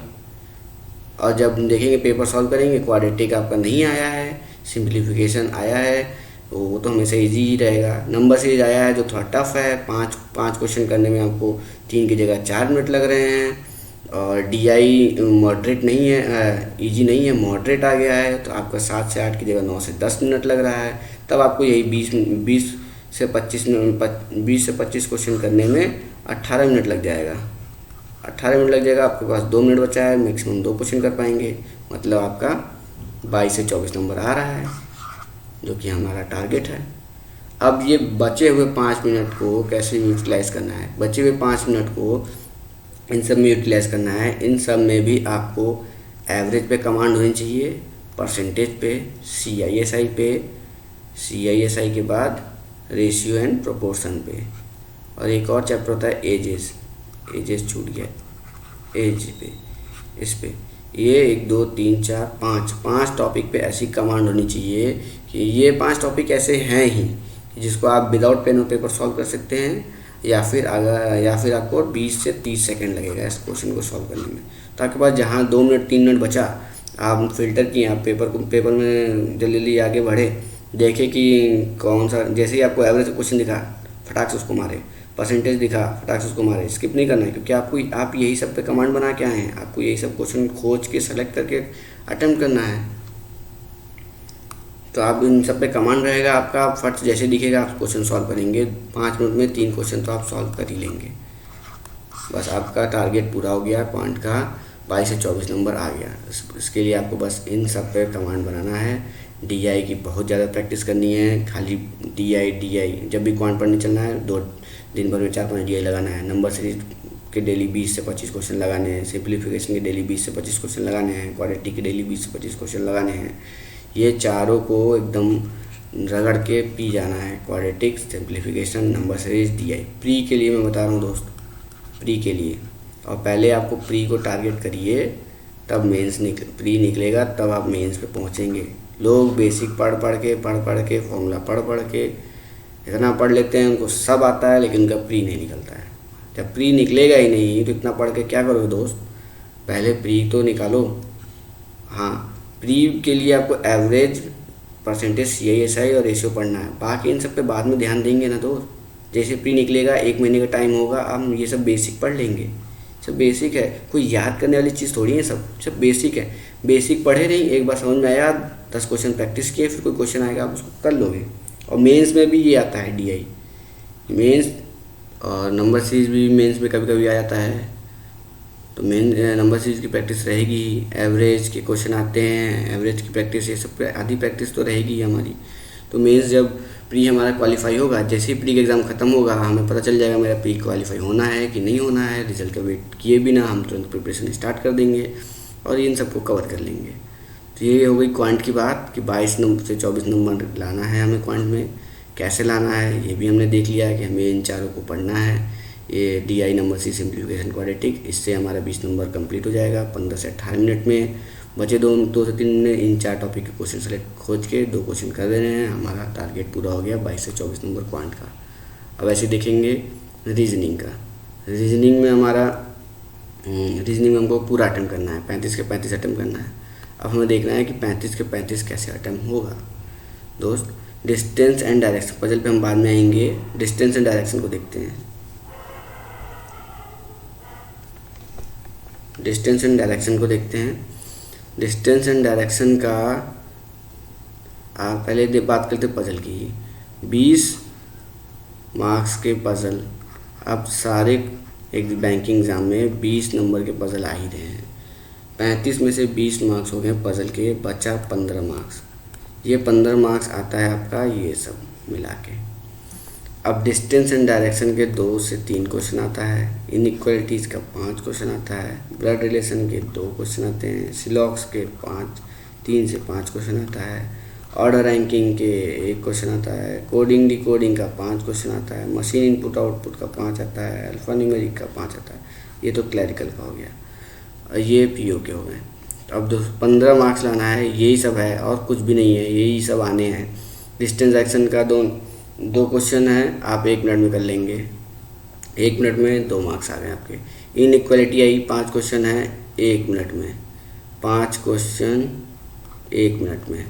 [SPEAKER 1] और जब देखेंगे पेपर सॉल्व करेंगे, क्वाड्रेटिक आपका नहीं आया है, सिंप्लीफिकेशन आया है, तो वो तो हमेशा इजी ही रहेगा। नंबर सीरीज आया है जो थोड़ा टफ है, 5 क्वेश्चन करने में आपको 3 की जगह 4 मिनट लग रहे हैं। और DI मॉडरेट नहीं है, इजी नहीं है, मॉडरेट आ गया है, तो आपका 7 से 8 की जगह 9 से 10 मिनट लग रहा है। तब आपको यही 20 से 25 क्वेश्चन करने में 18 मिनट लग जाएगा। 18 मिनट लग जाएगा, आपके पास 2 मिनट बचा है, मैक्सिमम 2 क्वेश्चन कर पाएंगे। मतलब आपका 22 से 24 नंबर आ रहा है, जो कि हमारा टारगेट है। अब ये बचे हुए 5 मिनट को कैसे यूटिलाइज़ करना है, बचे हुए 5 मिनट को इन सब में यूटिलाइज़ करना है। इन सब में भी आपको एवरेज पे कमांड होनी चाहिए, परसेंटेज पे, CISI के बाद रेशियो एंड प्रोपोर्शन पे। और एक और चैप्टर होता है एजेस छूट गया, एज पे, इस पे ये 1 2 3 4 5 टॉपिक पे ऐसी कमांड होनी चाहिए कि ये 5 टॉपिक ऐसे हैं ही जिसको आप विदाउट पेन और पेपर सॉल्व कर सकते हैं, या फिर आपको 20 से 30 सेकंड लगेगा इस क्वेश्चन को सॉल्व करने में। तो आपके पास जहाँ 2 मिनट 3 मिनट बचा, आप फिल्टर किए, आप पेपर में जल्दी जल्दी आगे बढ़े, देखे कि कौन सा, जैसे ही आपको एवरेज क्वेश्चन दिखा फटाक से उसको मारे, परसेंटेज दिखा फटाक से उसको मारे, स्किप नहीं करना है, क्योंकि आप यही सब पे कमांड बना के आए हैं। आपको यही सब क्वेश्चन खोज के सेलेक्ट करके अटेम्प्ट करना है। तो आप इन सब पे कमांड रहेगा आपका, आप फट जैसे दिखेगा आप क्वेश्चन सॉल्व करेंगे। 5 मिनट में 3 क्वेश्चन तो आप सॉल्व कर ही लेंगे। बस आपका टारगेट पूरा हो गया, पॉइंट का 22 से 24 नंबर आ गया। इसके लिए आपको बस इन सब पे कमांड बनाना है। DI की बहुत ज़्यादा प्रैक्टिस करनी है। खाली DI जब भी क्वांट पढ़ने चलना है, 2 दिन भर में 4-5 DI लगाना है। नंबर सीरीज के डेली 20 से 25 क्वेश्चन लगाने हैं। सिंप्लीफिकेशन के डेली 20 से 25 क्वेश्चन लगाने हैं। क्वाड्रेटिक के डेली 20 से 25 क्वेश्चन लगाने हैं। ये चारों को एकदम रगड़ के पी जाना है। Quadratic, simplification, number series, DI. Pre के लिए मैं बता रहा हूँ दोस्त, प्री के लिए। और पहले आपको प्री को टारगेट करिए, तब मेंस प्री निकलेगा, तब आप मेंस पे पहुँचेंगे। लोग बेसिक पढ़ पढ़ के फॉर्मूला पढ़ के इतना पढ़ लेते हैं, उनको सब आता है, लेकिन उनका प्री नहीं निकलता है। जब प्री निकलेगा ही नहीं तो इतना पढ़ के क्या करोगे दोस्त, पहले प्री तो निकालो। हाँ, प्री के लिए आपको एवरेज, परसेंटेज, CISI और रेशियो पढ़ना है। बाकी इन सब पे बाद में ध्यान देंगे ना दोस्त। जैसे प्री निकलेगा, 1 महीने का टाइम होगा, हम ये सब बेसिक पढ़ लेंगे। सब बेसिक है, कोई याद करने वाली चीज़ थोड़ी है, सब बेसिक है। बेसिक पढ़े नहीं, एक बार समझ में आया, 10 क्वेश्चन प्रैक्टिस किए, फिर कोई क्वेश्चन आएगा आप उसको कर लोगे। और मेंस में भी ये आता है DI मेंस, और नंबर सीरीज भी मेंस में कभी कभी आ जाता है। तो मेन नंबर सीरीज की प्रैक्टिस रहेगी, एवरेज के क्वेश्चन आते हैं, एवरेज की प्रैक्टिस, ये सब आधी प्रैक्टिस तो रहेगी हमारी। तो मेंस जब प्री हमारा क्वालिफाई होगा, जैसे ही प्री का एग्ज़ाम ख़त्म होगा, हमें पता चल जाएगा मेरा प्री क्वालिफाई होना है कि नहीं होना है। रिजल्ट का वेट किए बिना हम तुरंत प्रिपरेशन स्टार्ट कर देंगे और इन सबको कवर कर लेंगे। तो ये हो गई क्वांट की बात कि 22 नंबर से 24 नंबर लाना है हमें क्वांट में। कैसे लाना है ये भी हमने देख लिया कि हमें इन चारों को पढ़ना है। ये DI, number C, simplification, quadratic, इससे हमारा 20 नंबर कंप्लीट हो जाएगा 15 से 18 मिनट में। बचे 2 से 3 मिनट, इन 4 टॉपिक के क्वेश्चन सेलेक्ट खोज के 2 क्वेश्चन कर देने हैं। हमारा टारगेट पूरा हो गया 22 से 24 नंबर क्वांट का। अब ऐसे देखेंगे रीजनिंग का। रीजनिंग में हमको पूरा अटेम्प्ट करना है, 35 के 35 अटेम्प्ट करना है। अब हमें देखना है कि 35 के 35 कैसे अटेम्प्ट होगा दोस्त। डिस्टेंस एंड डायरेक्शन, पजल पे हम बाद में आएंगे। डिस्टेंस एंड डायरेक्शन को देखते हैं। डिस्टेंस एंड डायरेक्शन को देखते हैं। डिस्टेंस एंड डायरेक्शन का पहले बात करते पजल की। 20 मार्क्स के पजल, अब सारे एक बैंकिंग एग्ज़ाम में 20 नंबर के पजल आ ही रहे हैं। 35 में से 20 मार्क्स हो गए पजल के, बचा 15 मार्क्स। ये 15 मार्क्स आता है आपका ये सब मिला के। अब डिस्टेंस एंड डायरेक्शन के 2 से 3 क्वेश्चन आता है, इनइक्वालिटीज़ का 5 क्वेश्चन आता है, ब्लड रिलेशन के 2 क्वेश्चन आते हैं, सिलॉक्स के 3 से 5 क्वेश्चन आता है, ऑर्डर रैंकिंग के 1 क्वेश्चन आता है, कोडिंग डिकोडिंग का 5 क्वेश्चन आता है, मशीन इनपुट आउटपुट का 5 आता है, अल्फा न्यूमेरिक का 5 आता है। ये तो क्लैरिकल का हो गया, और ये PO के हो गए। अब 15 मार्क्स लाना है, यही सब है और कुछ भी नहीं है, यही सब आने हैं। डिस्टेंस डायरेक्शन का 2 क्वेश्चन है, आप 1 मिनट में कर लेंगे। 1 मिनट में 2 मार्क्स आ गए आपके। इनइक्वालिटी आई 5 क्वेश्चन है 1 मिनट में, 5 क्वेश्चन 1 मिनट में।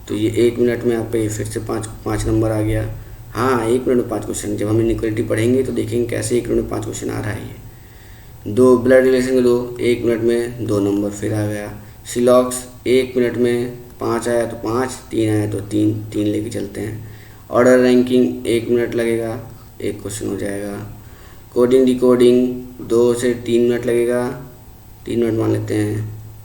[SPEAKER 1] तो ये 1 मिनट में आपका ये फिर से 5 नंबर आ गया। हाँ, 1 मिनट में 5 क्वेश्चन। जब हम इनइक्वालिटी पढ़ेंगे तो देखेंगे कैसे 1 मिनट में 5 क्वेश्चन आ रहा है। ये 2 ब्लड रिलेशन के 2, 1 मिनट में 2 नंबर फिर आ गया। सिलॉक्स 1 मिनट में 5 आया तो 5, 3 आया तो 3 लेके चलते हैं। ऑर्डर रैंकिंग 1 मिनट लगेगा, 1 क्वेश्चन हो जाएगा। कोडिंग डिकोडिंग 2 से 3 मिनट लगेगा, 3 मिनट मान लेते हैं,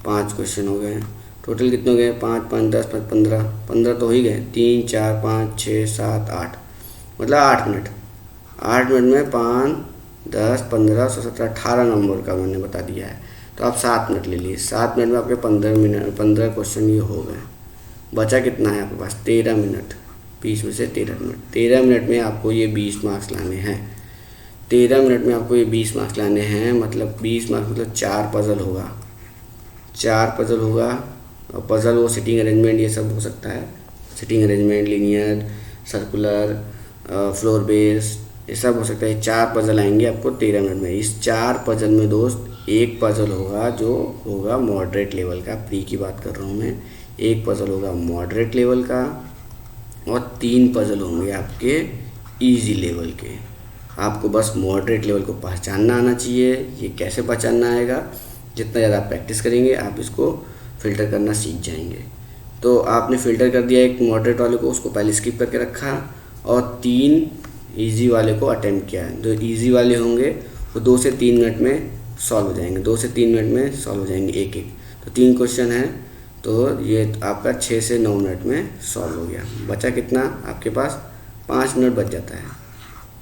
[SPEAKER 1] 5 क्वेश्चन हो गए। टोटल कितने हो गए? 5, 5, 10, 15 तो हो ही गए। 3, 4, 5, 6, 7, 8, मतलब 8 मिनट। 8 मिनट में 5, 10, 15, 16, 17, 18 नंबर का मैंने बता दिया है। तो आप 7 मिनट ले लिए। 7 मिनट में आपके 15 क्वेश्चन ये हो गए। बचा कितना है आपके पास? 13 मिनट। 20 में से 13 मिनट। 13 मिनट में आपको ये 20 मार्क्स लाने हैं। 13 मिनट में आपको ये 20 मार्क्स लाने हैं, मतलब 20 मार्क्स मतलब 4 पजल होगा। 4 पजल होगा, और पजल वो सिटिंग अरेंजमेंट ये सब हो सकता है। Sitting arrangement, linear, circular, floor base, ये सब हो सकता है। 4 पजल आएंगे आपको 13 मिनट में। इस 4 पजल में दोस्त एक पजल होगा जो होगा मॉडरेट लेवल का। प्री की बात कर रहा हूँ मैं। एक पजल होगा मॉडरेट लेवल का और 3 पजल होंगे आपके इजी लेवल के। आपको बस मॉडरेट लेवल को पहचानना आना चाहिए। ये कैसे पहचानना आएगा? जितना ज़्यादा प्रैक्टिस करेंगे आप इसको फ़िल्टर करना सीख जाएंगे। तो आपने फ़िल्टर कर दिया एक मॉडरेट वाले को, उसको पहले स्किप करके रखा, और 3 इजी वाले को अटेम्प्ट किया। जो इजी वाले होंगे वो 2 से 3 मिनट में सॉल्व हो जाएंगे। 2 से 3 मिनट में सॉल्व हो जाएंगे एक। तो 3 क्वेश्चन हैं, तो ये आपका 6 से 9 मिनट में सॉल्व हो गया। बचा कितना आपके पास? 5 मिनट बच जाता है।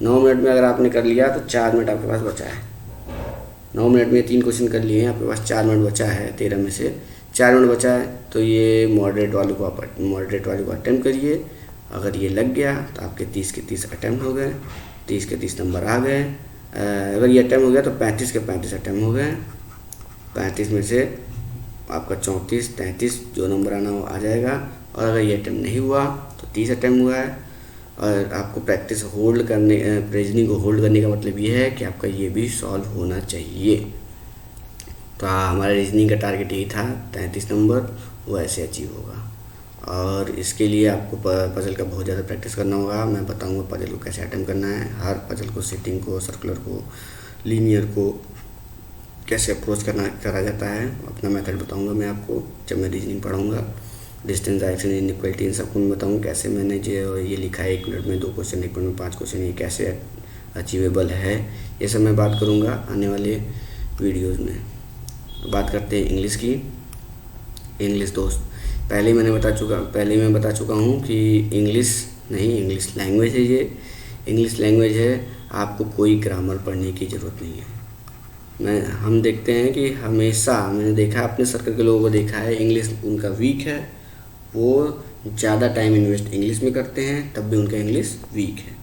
[SPEAKER 1] 9 मिनट में अगर आपने कर लिया तो 4 मिनट आपके पास बचा है। 9 मिनट में 3 क्वेश्चन कर लिए हैं, आपके पास 4 मिनट बचा है। 13 में से 4 मिनट बचा है, तो ये मॉडरेट वाले को अटैम्प्ट करिए। अगर ये लग गया तो आपके 30 के 30 अटैम्प्ट हो गए, 30 के 30 नंबर आ गए। अगर ये अटैम्प्ट हो गया तो 35 के 35 अटैम्प्ट हो गए। 35 में से आपका 34, 33 जो नंबर आना वो आ जाएगा। और अगर ये अटैम्प्ट नहीं हुआ तो 30 अटैम्प्ट हुआ है। और आपको प्रैक्टिस होल्ड करने, रीजनिंग को होल्ड करने का मतलब ये है कि आपका ये भी सॉल्व होना चाहिए। तो हमारा रीजनिंग का टारगेट यही था, 33 नंबर, वो ऐसे अचीव होगा। और इसके लिए आपको पजल का बहुत ज़्यादा प्रैक्टिस करना होगा। मैं बताऊंगा पजल को कैसे अटेम्प्ट करना है, हर पजल को, सेटिंग को, सर्कुलर को, लीनियर को कैसे अप्रोच करा जाता है। अपना मेथड बताऊंगा मैं आपको जब मैं रीजनिंग पढ़ाऊंगा। डिस्टेंस, डायरेक्शन, इनइक्वालिटी, इन सबको मैं बताऊँगा कैसे मैंने जो ये लिखा है 1 मिनट में 2 क्वेश्चन, 1 मिनट में 5 क्वेश्चन, ये कैसे अचीवेबल है, ये सब मैं बात करूँगा आने वाले वीडियोज़ में। तो बात करते हैं इंग्लिश की। इंग्लिश दोस्त, पहले मैं बता चुका हूँ कि इंग्लिश लैंग्वेज है। ये इंग्लिश लैंग्वेज है, आपको कोई ग्रामर पढ़ने की ज़रूरत नहीं है। हम देखते हैं कि हमेशा मैंने देखा, अपने सर्कल के लोगों को देखा है, इंग्लिश उनका वीक है, वो ज़्यादा टाइम इन्वेस्ट इंग्लिश में करते हैं, तब भी उनका इंग्लिश वीक है।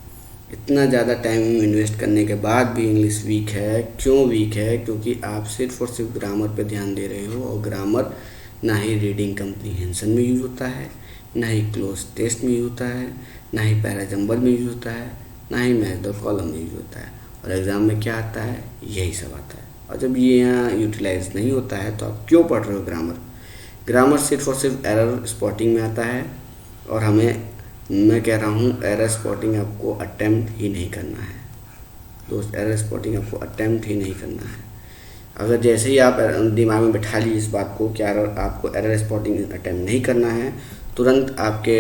[SPEAKER 1] इतना ज़्यादा टाइम इन्वेस्ट करने के बाद भी इंग्लिश वीक है। क्यों वीक है? क्योंकि आप सिर्फ और सिर्फ ग्रामर पे ध्यान दे रहे हो, और ग्रामर ना ही रीडिंग कम्प्रीहेंशन में यूज़ होता है, ना ही क्लोज टेस्ट में यूज़ होता है, ना ही पैराजंबल में यूज़ होता है, ना ही मैच द कॉलम में यूज़ होता है। और एग्ज़ाम में क्या आता है? यही सब आता है। और जब ये यहाँ यूटिलाइज नहीं होता है तो आप क्यों पढ़ रहे हो ग्रामर? ग्रामर सिर्फ और सिर्फ एरर स्पॉटिंग में आता है। और मैं कह रहा हूँ एरर स्पॉटिंग आपको अटेम्प्ट ही नहीं करना है दोस्त, एरर स्पॉटिंग आपको अटेम्प्ट ही नहीं करना है। अगर जैसे ही आप दिमाग में बैठा लीजिए इस बात को कि आपको एरर स्पॉटिंग अटेम्प्ट नहीं करना है, तुरंत आपके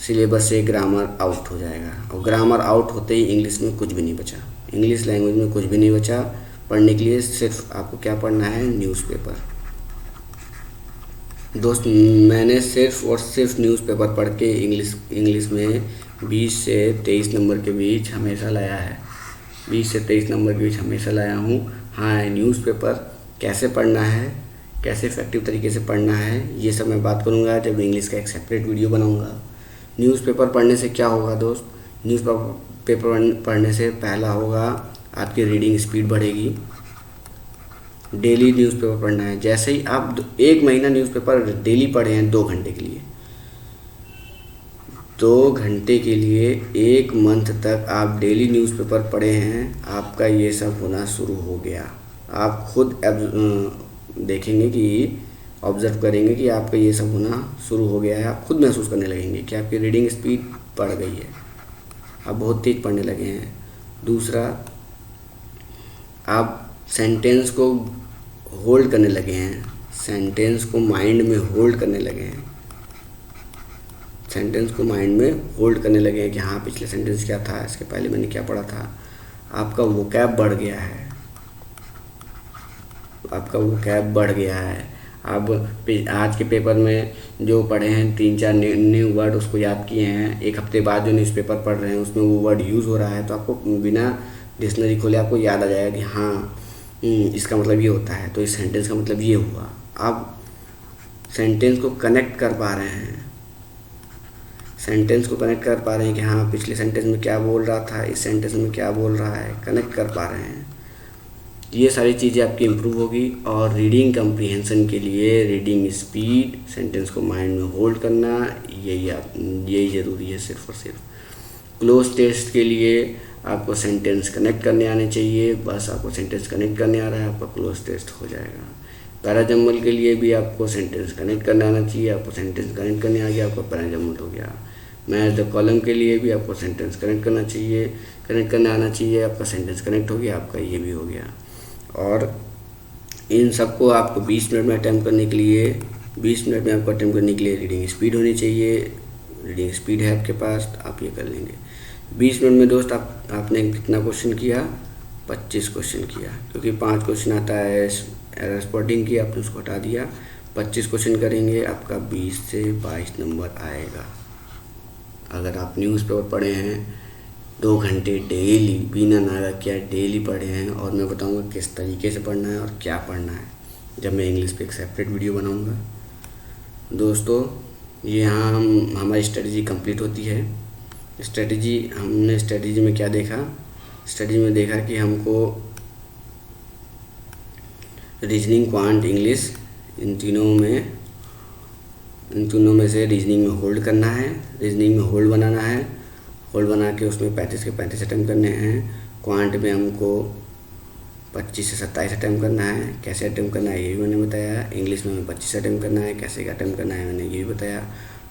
[SPEAKER 1] सिलेबस से ग्रामर आउट हो जाएगा। और ग्रामर आउट होते ही इंग्लिश में कुछ भी नहीं बचा, इंग्लिश लैंग्वेज में कुछ भी नहीं बचा पढ़ने के लिए। सिर्फ आपको क्या पढ़ना है? न्यूज़पेपर। दोस्त, मैंने सिर्फ और सिर्फ न्यूज़पेपर पढ़ के इंग्लिश में 20 से 23 नंबर के बीच हमेशा लाया है। 20 से 23 नंबर के बीच हमेशा लाया हूँ। हाँ, न्यूज़पेपर कैसे पढ़ना है, कैसे इफेक्टिव तरीके से पढ़ना है, ये सब मैं बात करूँगा जब इंग्लिश का एक सेपरेट वीडियो बनाऊँगा। न्यूज़पेपर पढ़ने से क्या होगा दोस्त? न्यूज़पेपर पढ़ने से पहला होगा आपकी रीडिंग स्पीड बढ़ेगी। डेली न्यूज़पेपर पढ़ना है। जैसे ही आप 1 महीना न्यूज़पेपर डेली पढ़े हैं 2 घंटे के लिए, 2 घंटे के लिए 1 मंथ तक आप डेली न्यूज़पेपर पढ़े हैं, आपका ये सब होना शुरू हो गया। आप खुद देखेंगे कि ऑब्ज़र्व करेंगे कि आपका ये सब होना शुरू हो गया है। आप खुद महसूस करने लगेंगे कि आपकी रीडिंग स्पीड बढ़ गई है, आप बहुत तेज़ पढ़ने लगे हैं। दूसरा, आप सेंटेंस को होल्ड करने लगे हैं, सेंटेंस को माइंड में होल्ड करने लगे हैं, सेंटेंस को माइंड में होल्ड करने लगे हैं कि हाँ, पिछले सेंटेंस क्या था, इसके पहले मैंने क्या पढ़ा था। आपका वोकैब बढ़ गया है, आपका वोकैब बढ़ गया है। अब आज के पेपर में जो पढ़े हैं 3-4 न्यू वर्ड उसको याद किए हैं, 1 हफ्ते बाद जो न्यूज़पेपर पढ़ रहे हैं उसमें वो वर्ड यूज़ हो रहा है, तो आपको बिना डिक्शनरी खोले आपको याद आ जाएगा कि हाँ, इसका मतलब ये होता है, तो इस सेंटेंस का मतलब ये हुआ। आप सेंटेंस को कनेक्ट कर पा रहे हैं, सेंटेंस को कनेक्ट कर पा रहे हैं कि हाँ, पिछले सेंटेंस में क्या बोल रहा था, इस सेंटेंस में क्या बोल रहा है, कनेक्ट कर पा रहे हैं। ये सारी चीज़ें आपकी इम्प्रूव होगी। और रीडिंग कम्प्रीहेंशन के लिए रीडिंग स्पीड, सेंटेंस को माइंड में होल्ड करना, यही ज़रूरी है सिर्फ और सिर्फ। क्लोज टेस्ट के लिए आपको सेंटेंस कनेक्ट करने आने चाहिए, बस आपको सेंटेंस कनेक्ट करने आ रहा है, आपका क्लोज टेस्ट हो जाएगा। पैराजंबल के लिए भी आपको सेंटेंस कनेक्ट करने आना चाहिए, आपको सेंटेंस कनेक्ट करने आ गया, आपका पैराजंबल हो गया। मैच द कॉलम के लिए भी आपको सेंटेंस कनेक्ट करने आना चाहिए, आपका सेंटेंस कनेक्ट हो गया, आपका ये भी हो गया। और इन सबको आपको 20 मिनट में अटैम्प्ट करने के लिए, 20 मिनट में आपको अटैम्प्ट करने के लिए रीडिंग स्पीड होनी चाहिए। रीडिंग स्पीड है आपके पास तो आप ये कर लेंगे। 20 मिनट में दोस्त आपने कितना क्वेश्चन किया? 25 क्वेश्चन किया, क्योंकि 5 क्वेश्चन आता है एरर स्पॉटिंग की, आपने उसको हटा दिया। 25 क्वेश्चन करेंगे, आपका 20 से 22 नंबर आएगा। अगर आप न्यूज़पेपर पढ़े हैं 2 घंटे डेली, बिना नागा किया डेली पढ़े हैं, और मैं बताऊंगा किस तरीके से पढ़ना है और क्या पढ़ना है। जब मैं इंग्लिश पे एक सेपरेट वीडियो बनाऊंगा। दोस्तों, ये यहाँ हमारी स्ट्रेटजी कंप्लीट होती है। हमने स्ट्रेटजी में क्या देखा? स्ट्रेटजी में देखा कि हमको रीजनिंग, क्वांट, इंग्लिश इन तीनों में से रीजनिंग में होल्ड करना है, रीजनिंग में होल्ड बनाना है, होल्ड बना के उसमें 35 के 35 अटैम्प्ट करने हैं। क्वांट में हमको 25 से 27 अटैम्प्ट करना है। कैसे अटैम्प्ट करना है ये भी मैंने बताया। इंग्लिश में हमें 25 अटैम्प्ट करना है। कैसे अटैम्प्ट करना है मैंने ये भी बताया।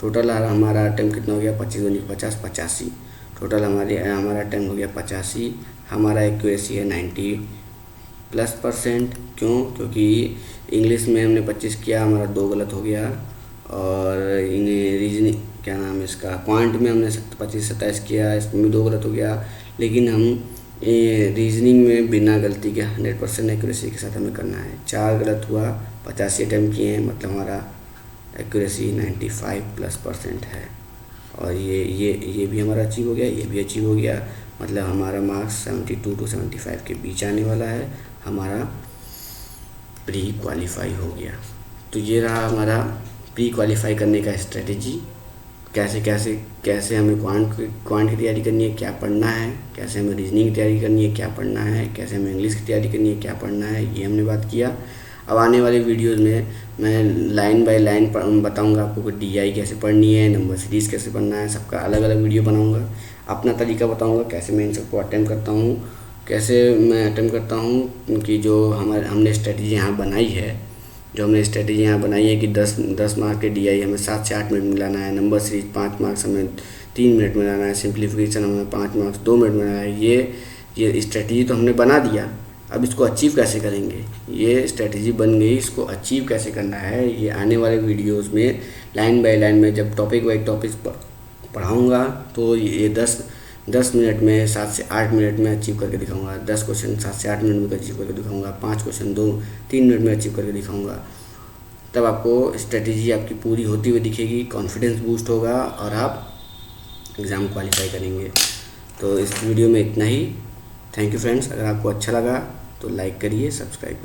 [SPEAKER 1] टोटल हमारा अटैम्प्ट कितना हो गया? 25 दूनी 50, 85। टोटल हमारा अटैम्प्ट हो गया 85। हमारा एक्यूरेसी है 90+%। क्यों? क्योंकि इंग्लिश में हमने 25 किया, हमारा 2 गलत हो गया। और रीजनिंग क्या नाम है इसका, क्वांट में हमने 25-27 किया, इसमें भी 2 गलत हो गया। लेकिन हम रीजनिंग में बिना गलती के 100% एक्यूरेसी के साथ हमें करना है। 4 गलत हुआ, 85 अटैम्प्ट किए हैं, मतलब हमारा एक्यूरेसी 95+% है। और ये भी हमारा अचीव हो गया, ये भी अचीव हो गया। मतलब हमारा मार्क्स 72 से 75 के बीच आने वाला है। हमारा प्री क्वालिफाई हो गया। तो ये रहा हमारा प्री क्वालिफाई करने का स्ट्रेटजी। कैसे हमें क्वांट की तैयारी करनी है, क्या पढ़ना है, कैसे हमें रीजनिंग की तैयारी करनी है, क्या पढ़ना है, कैसे हमें इंग्लिश की तैयारी करनी है, क्या पढ़ना है, ये हमने बात किया। अब आने वाले वीडियोज़ में मैं लाइन बाय लाइन बताऊंगा आपको कि DI कैसे पढ़नी है, नंबर सीरीज़ कैसे पढ़ना है, सबका अलग अलग वीडियो बनाऊंगा। अपना तरीका बताऊंगा कैसे मैं इन सबको अटेम्प्ट करता हूँ, कैसे मैं अटेम्प्ट करता हूँ कि जो हमने स्ट्रेटजी यहाँ बनाई है, कि 10 मार्क के DI हमें 7 से 8 मिनट में लाना है, नंबर सीरीज 5 मार्क्स हमें 3 मिनट में लाना है, सिंप्लीफिकेशन हमें 5 मार्क्स 2 मिनट में लाना है। ये स्ट्रेटजी तो हमने बना दिया। अब इसको अचीव कैसे करेंगे? ये स्ट्रेटजी बन गई, इसको अचीव कैसे करना है ये आने वाले वीडियोज़ में लाइन बाय लाइन में जब टॉपिक वाइज टॉपिक पढ़ाऊँगा तो ये 10 मिनट में 7 से 8 मिनट में अचीव करके दिखाऊंगा। 10 क्वेश्चन 7 से 8 मिनट में अचीव करके दिखाऊंगा। 5 क्वेश्चन 2-3 मिनट में अचीव करके दिखाऊंगा। तब आपको स्ट्रेटजी आपकी पूरी होती हुई दिखेगी, कॉन्फिडेंस बूस्ट होगा और आप एग्ज़ाम क्वालिफाई करेंगे। तो इस वीडियो में इतना ही। Thank you friends. अगर आपको अच्छा लगा तो लाइक करिए, सब्सक्राइब करिए।